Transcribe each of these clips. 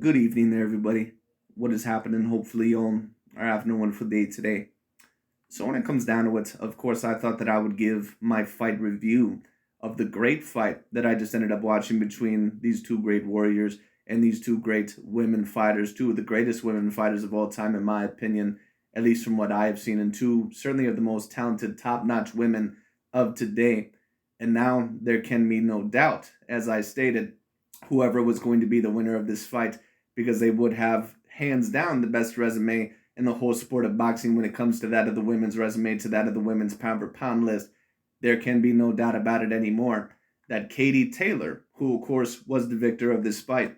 Good evening there, everybody. What is happening? Hopefully, you are having a wonderful day today. So, when it comes down to it, of course, I thought that I would give my fight review of the great fight that I just ended up watching between these two great warriors and these two great women fighters, two of the greatest women fighters of all time, in my opinion, at least from what I have seen, and two certainly of the most talented, top notch women of today. And now there can be no doubt, as I stated, whoever was going to be the winner of this fight, because they would have hands down the best resume in the whole sport of boxing when it comes to that of the women's resume, to that of the women's pound for pound list. There can be no doubt about it anymore that Katie Taylor, who of course was the victor of this fight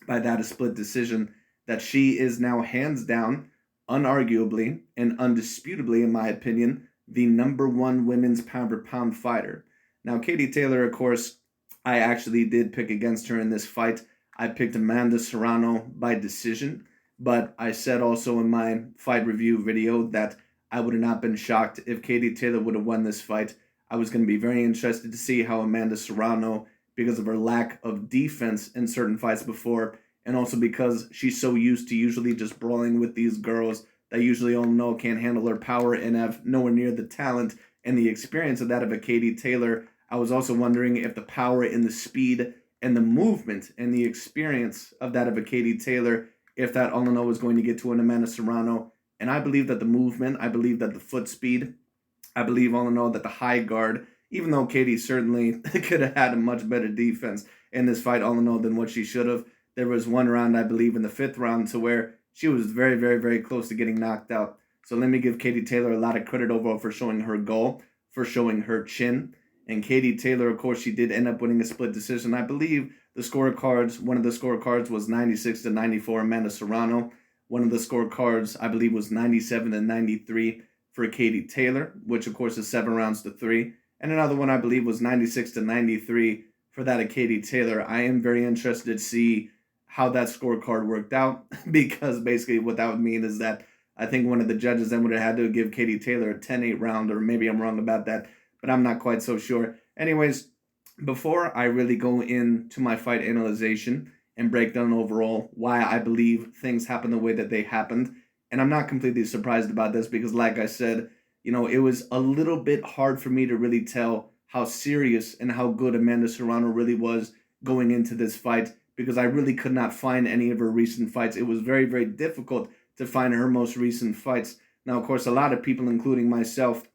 by that a split decision, that she is now hands down, unarguably, and undisputably, in my opinion, the number one women's pound for pound fighter. Now, Katie Taylor, of course, I actually did pick against her in this fight. I picked Amanda Serrano by decision, but I said also in my fight review video that I would have not been shocked if Katie Taylor would have won this fight. I was going to be very interested to see how Amanda Serrano, because of her lack of defense in certain fights before, and also because she's so used to usually just brawling with these girls that usually all know can't handle her power and have nowhere near the talent and the experience of that of a Katie Taylor. I was also wondering if the power and the speed and the movement and the experience of that of a Katie Taylor, if that all in all was going to get to an Amanda Serrano. And I believe that the movement, I believe that the foot speed, I believe all in all that the high guard, even though Katie certainly could have had a much better defense in this fight all in all than what she should have. There was one round, I believe, in the fifth round to where she was very, very, very close to getting knocked out. So let me give Katie Taylor a lot of credit overall for showing her goal, for showing her chin. And Katie Taylor, of course, she did end up winning a split decision. I believe the scorecards, one of the scorecards was 96-94 Amanda Serrano. One of the scorecards, I believe, was 97-93 for Katie Taylor, which, of course, is 7 rounds to 3. And another one, I believe, was 96-93 for that of Katie Taylor. I am very interested to see how that scorecard worked out, because basically what that would mean is that I think one of the judges then would have had to give Katie Taylor a 10-8 round, or maybe I'm wrong about that, but I'm not quite so sure. Anyways, before I really go into my fight analyzation and break down overall why I believe things happened the way that they happened, and I'm not completely surprised about this because, like I said, it was a little bit hard for me to really tell how serious and how good Amanda Serrano really was going into this fight, because I really could not find any of her recent fights. It was very, very difficult to find her most recent fights. Now, of course, a lot of people, including myself,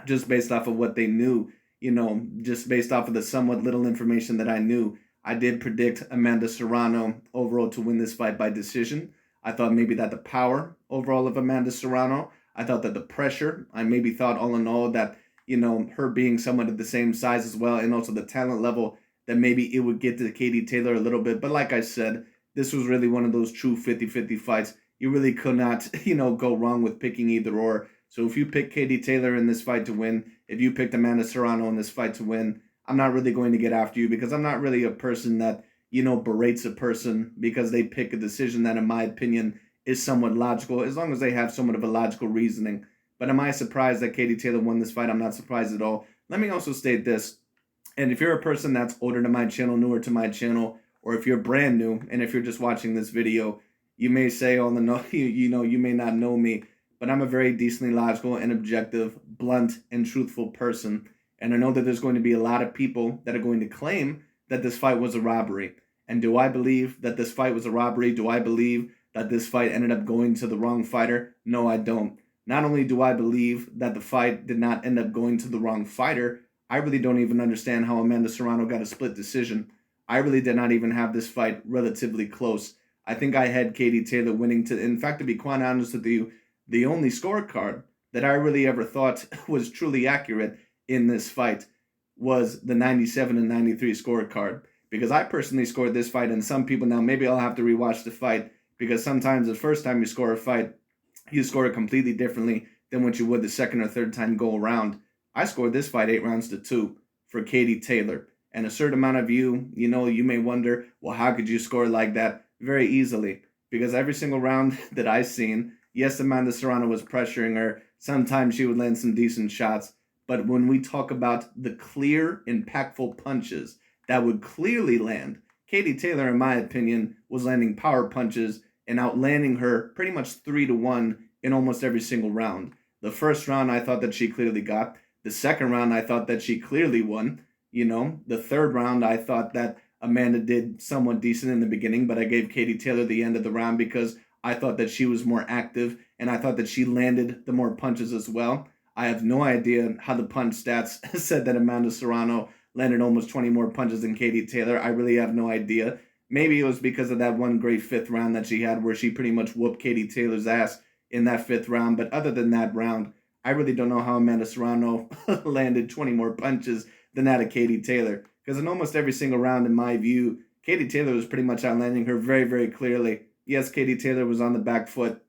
just based off of what they knew, just based off of the somewhat little information that I knew, I did predict Amanda Serrano overall to win this fight by decision. I thought maybe that the power overall of Amanda Serrano, I thought that the pressure, I maybe thought all in all that, her being somewhat of the same size as well, and also the talent level, that maybe it would get to Katie Taylor a little bit. But like I said, this was really one of those true 50-50 fights. You really could not, go wrong with picking either or. So if you pick Katie Taylor in this fight to win, if you picked Amanda Serrano in this fight to win, I'm not really going to get after you, because I'm not really a person that, berates a person because they pick a decision that, in my opinion, is somewhat logical, as long as they have somewhat of a logical reasoning. But am I surprised that Katie Taylor won this fight? I'm not surprised at all. Let me also state this, and if you're a person that's older to my channel, newer to my channel, or if you're brand new, and if you're just watching this video, you may say on the no, you may not know me, but I'm a very decently logical and objective, blunt and truthful person. And I know that there's going to be a lot of people that are going to claim that this fight was a robbery. And do I believe that this fight was a robbery? Do I believe that this fight ended up going to the wrong fighter? No, I don't. Not only do I believe that the fight did not end up going to the wrong fighter, I really don't even understand how Amanda Serrano got a split decision. I really did not even have this fight relatively close. I think I had Katie Taylor winning in fact, to be quite honest with you, the only scorecard that I really ever thought was truly accurate in this fight was the 97-93 scorecard. Because I personally scored this fight, and some people, now maybe I'll have to rewatch the fight, because sometimes the first time you score a fight, you score it completely differently than what you would the second or third time go around. I scored this fight 8 rounds to 2 for Katie Taylor. And a certain amount of you may wonder, well, how could you score like that? Very easily. Because every single round that I seen, yes, Amanda Serrano was pressuring her. Sometimes she would land some decent shots. But when we talk about the clear, impactful punches that would clearly land, Katie Taylor, in my opinion, was landing power punches and outlanding her pretty much 3-1 in almost every single round. The first round, I thought that she clearly got. The second round, I thought that she clearly won. The third round, I thought that Amanda did somewhat decent in the beginning, but I gave Katie Taylor the end of the round because I thought that she was more active and I thought that she landed the more punches as well. I have no idea how the punch stats said that Amanda Serrano landed almost 20 more punches than Katie Taylor. I really have no idea. Maybe it was because of that one great fifth round that she had where she pretty much whooped Katie Taylor's ass in that fifth round. But other than that round, I really don't know how Amanda Serrano landed 20 more punches than that of Katie Taylor. Because in almost every single round, in my view, Katie Taylor was pretty much outlanding her very, very clearly. Yes, Katie Taylor was on the back foot.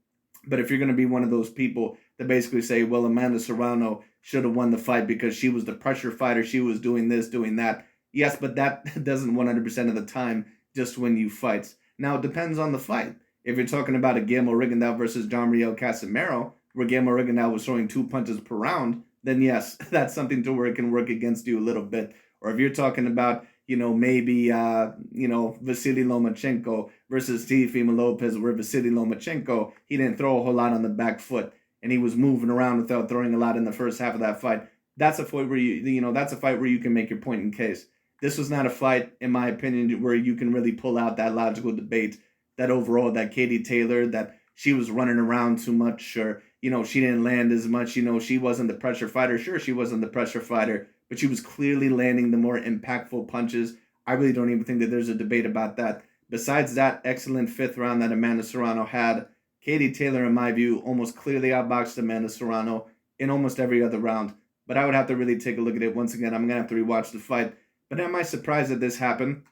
But if you're going to be one of those people that basically say, well, Amanda Serrano should have won the fight because she was the pressure fighter, she was doing this, doing that. Yes, but that doesn't 100% of the time just win you fights. Now, it depends on the fight. If you're talking about a Guillermo Rigondeaux versus John Riel Casimero, where Guillermo Rigondeaux was throwing 2 punches per round, then yes, that's something to where it can work against you a little bit. Or if you're talking about, maybe, Vasily Lomachenko versus Teofimo Lopez, where Vasily Lomachenko, he didn't throw a whole lot on the back foot, and he was moving around without throwing a lot in the first half of that fight. That's a fight where that's a fight where you can make your point in case. This was not a fight, in my opinion, where you can really pull out that logical debate that overall that Katie Taylor, that she was running around too much, or she didn't land as much. She wasn't the pressure fighter. Sure, she wasn't the pressure fighter, but she was clearly landing the more impactful punches. I really don't even think that there's a debate about that. Besides that excellent fifth round that Amanda Serrano had, Katie Taylor, in my view, almost clearly outboxed Amanda Serrano in almost every other round. But I would have to really take a look at it. Once again, I'm going to have to rewatch the fight. But am I surprised that this happened?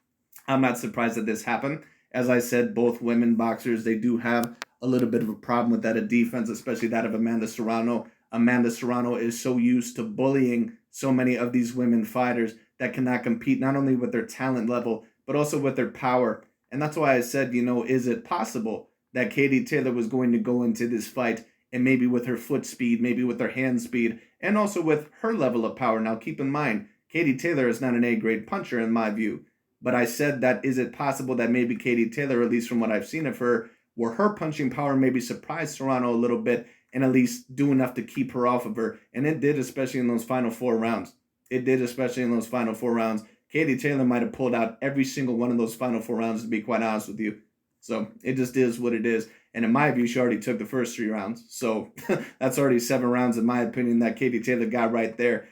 I'm not surprised that this happened. As I said, both women boxers, they do have a little bit of a problem with that of defense, especially that of Amanda Serrano. Amanda Serrano is so used to bullying so many of these women fighters that cannot compete not only with their talent level, but also with their power. And that's why I said, is it possible that Katie Taylor was going to go into this fight and maybe with her foot speed, maybe with her hand speed, and also with her level of power? Now, keep in mind, Katie Taylor is not an A-grade puncher in my view. But I said that is it possible that maybe Katie Taylor, at least from what I've seen of her, where her punching power maybe surprised Serrano a little bit and at least do enough to keep her off of her. And it did, especially in those final 4 rounds. Katie Taylor might have pulled out every single one of those final 4 rounds, to be quite honest with you. So it just is what it is. And in my view, she already took the first 3 rounds. So that's already 7 rounds, in my opinion, that Katie Taylor got right there.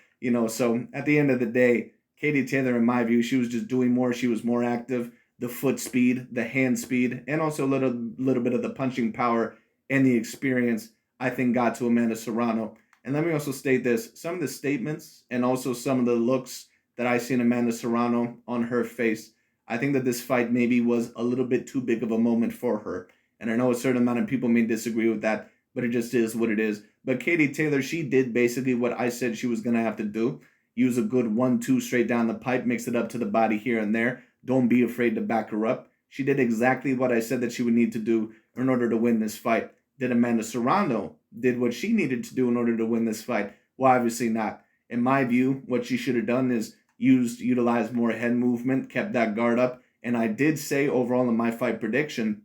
So at the end of the day, Katie Taylor, in my view, she was just doing more. She was more active. The foot speed, the hand speed, and also a little bit of the punching power and the experience, I think, got to Amanda Serrano. And let me also state this. Some of the statements and also some of the looks that I see in Amanda Serrano on her face, I think that this fight maybe was a little bit too big of a moment for her. And I know a certain amount of people may disagree with that, but it just is what it is. But Katie Taylor, she did basically what I said she was going to have to do. Use a good 1-2 straight down the pipe, mix it up to the body here and there. Don't be afraid to back her up. She did exactly what I said that she would need to do in order to win this fight. Did Amanda Serrano did what she needed to do in order to win this fight? Well, obviously not. In my view, what she should have done is utilized more head movement, kept that guard up. And I did say overall in my fight prediction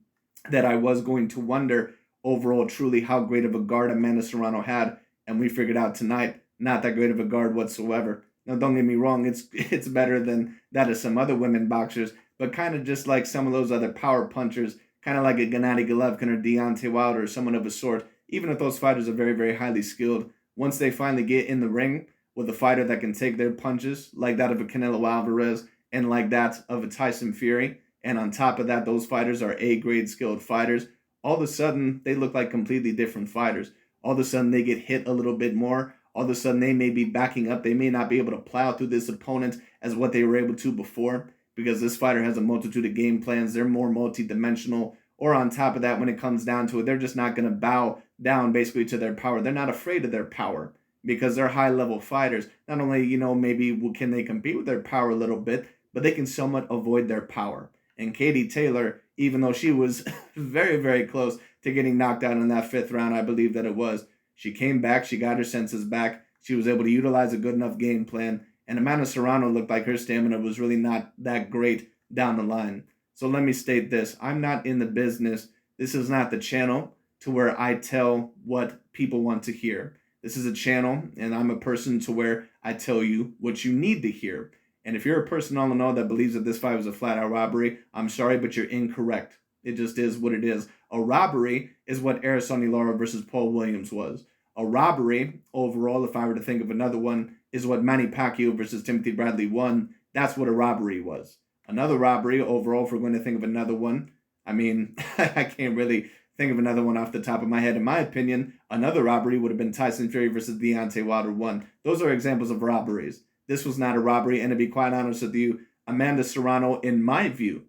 that I was going to wonder overall truly how great of a guard Amanda Serrano had. And we figured out tonight, not that great of a guard whatsoever. Now, don't get me wrong, it's better than that of some other women boxers, but kind of just like some of those other power punchers, kind of like a Gennady Golovkin or Deontay Wilder or someone of a sort. Even if those fighters are very, very highly skilled, once they finally get in the ring with a fighter that can take their punches, like that of a Canelo Alvarez and like that of a Tyson Fury, and on top of that, those fighters are A-grade skilled fighters, all of a sudden, they look like completely different fighters. All of a sudden, they get hit a little bit more. All of a sudden, they may be backing up. They may not be able to plow through this opponent as what they were able to before, because this fighter has a multitude of game plans. They're more multi-dimensional. Or on top of that, when it comes down to it, they're just not going to bow down basically to their power. They're not afraid of their power because they're high-level fighters. Not only, maybe can they compete with their power a little bit, but they can somewhat avoid their power. And Katie Taylor, even though she was very, very close to getting knocked out in that 5th round, I believe that it was, she came back, she got her senses back, she was able to utilize a good enough game plan, and Amanda Serrano looked like her stamina was really not that great down the line. So let me state this. I'm not in the business. This is not the channel to where I tell what people want to hear. This is a channel, and I'm a person to where I tell you what you need to hear. And if you're a person all in all that believes that this fight was a flat-out robbery, I'm sorry, but you're incorrect. It just is what it is. A robbery is what Araceli Lara versus Paul Williams was. A robbery, overall, if I were to think of another one, is what Manny Pacquiao versus Timothy Bradley won. That's what a robbery was. Another robbery, overall, if we're going to think of another one, I mean, I can't really think of another one off the top of my head. In my opinion, another robbery would have been Tyson Fury versus Deontay Wilder 1. Those are examples of robberies. This was not a robbery, and to be quite honest with you, Amanda Serrano, in my view,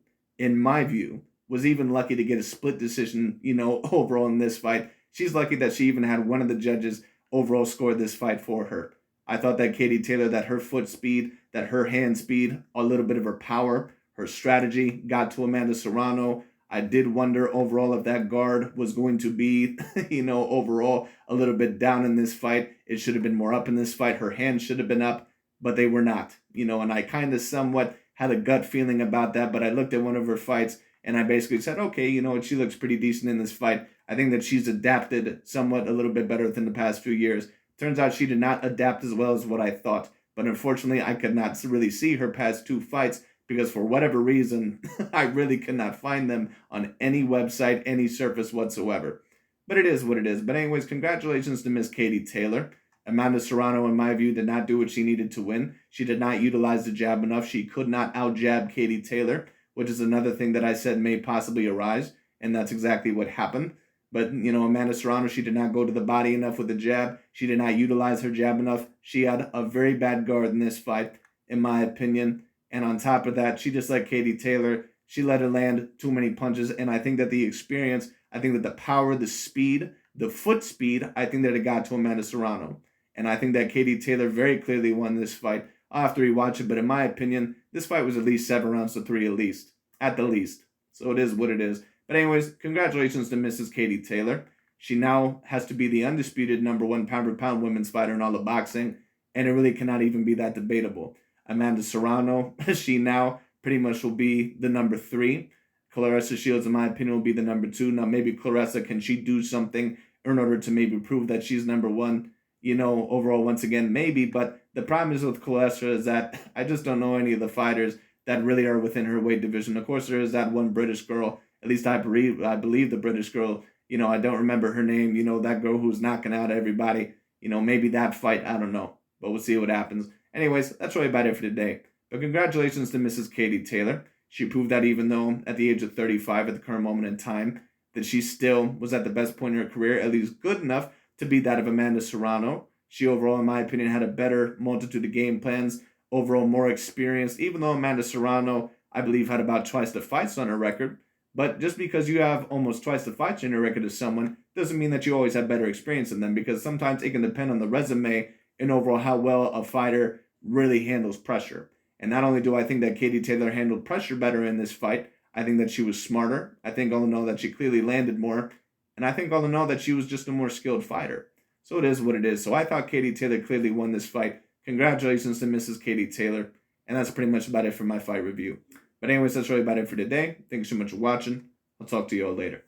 was even lucky to get a split decision, overall in this fight. She's lucky that she even had one of the judges overall score this fight for her. I thought that Katie Taylor, that her foot speed, that her hand speed, a little bit of her power, her strategy got to Amanda Serrano. I did wonder overall if that guard was going to be, overall a little bit down in this fight. It should have been more up in this fight. Her hands should have been up, but they were not, and I kind of somewhat had a gut feeling about that, but I looked at one of her fights and I basically said, okay, she looks pretty decent in this fight. I think that she's adapted somewhat a little bit better than the past few years. Turns out she did not adapt as well as what I thought. But unfortunately, I could not really see her past two fights because for whatever reason, I really could not find them on any website, any surface whatsoever. But it is what it is. But anyways, congratulations to Miss Katie Taylor. Amanda Serrano, in my view, did not do what she needed to win. She did not utilize the jab enough. She could not out-jab Katie Taylor, which is another thing that I said may possibly arise. And that's exactly what happened. But, Amanda Serrano, she did not go to the body enough with the jab. She did not utilize her jab enough. She had a very bad guard in this fight, in my opinion. And on top of that, she just like Katie Taylor, she let her land too many punches. And I think that the experience, I think that the power, the speed, the foot speed, I think that it got to Amanda Serrano. And I think that Katie Taylor very clearly won this fight. I'll have to rewatch it, but in my opinion, this fight was at least 7 rounds to 3 at least. At the least. So it is what it is. But anyways, congratulations to Mrs. Katie Taylor. She now has to be the undisputed #1 pound-for-pound women's fighter in all of boxing, and it really cannot even be that debatable. Amanda Serrano, she now pretty much will be the #3. Claressa Shields, in my opinion, will be the #2. Now, maybe Claressa, can she do something in order to maybe prove that she's #1? Overall, once again, maybe. But the problem is with Claressa is that I just don't know any of the fighters that really are within her weight division. Of course, there is that one British girl. At least I believe the British girl, I don't remember her name, that girl who's knocking out everybody, maybe that fight, I don't know, but we'll see what happens. Anyways, that's really about it for today. But congratulations to Mrs. Katie Taylor. She proved that even though at the age of 35 at the current moment in time, that she still was at the best point in her career, at least good enough to be that of Amanda Serrano. She overall, in my opinion, had a better multitude of game plans, overall more experienced, even though Amanda Serrano, I believe, had about twice the fights on her record. But just because you have almost twice the fights in your record as someone doesn't mean that you always have better experience than them, because sometimes it can depend on the resume and overall how well a fighter really handles pressure. And not only do I think that Katie Taylor handled pressure better in this fight, I think that she was smarter. I think all in all that she clearly landed more. And I think all in all that she was just a more skilled fighter. So it is what it is. So I thought Katie Taylor clearly won this fight. Congratulations to Mrs. Katie Taylor. And that's pretty much about it for my fight review. But anyways, that's really about it for today. Thanks so much for watching. I'll talk to you all later.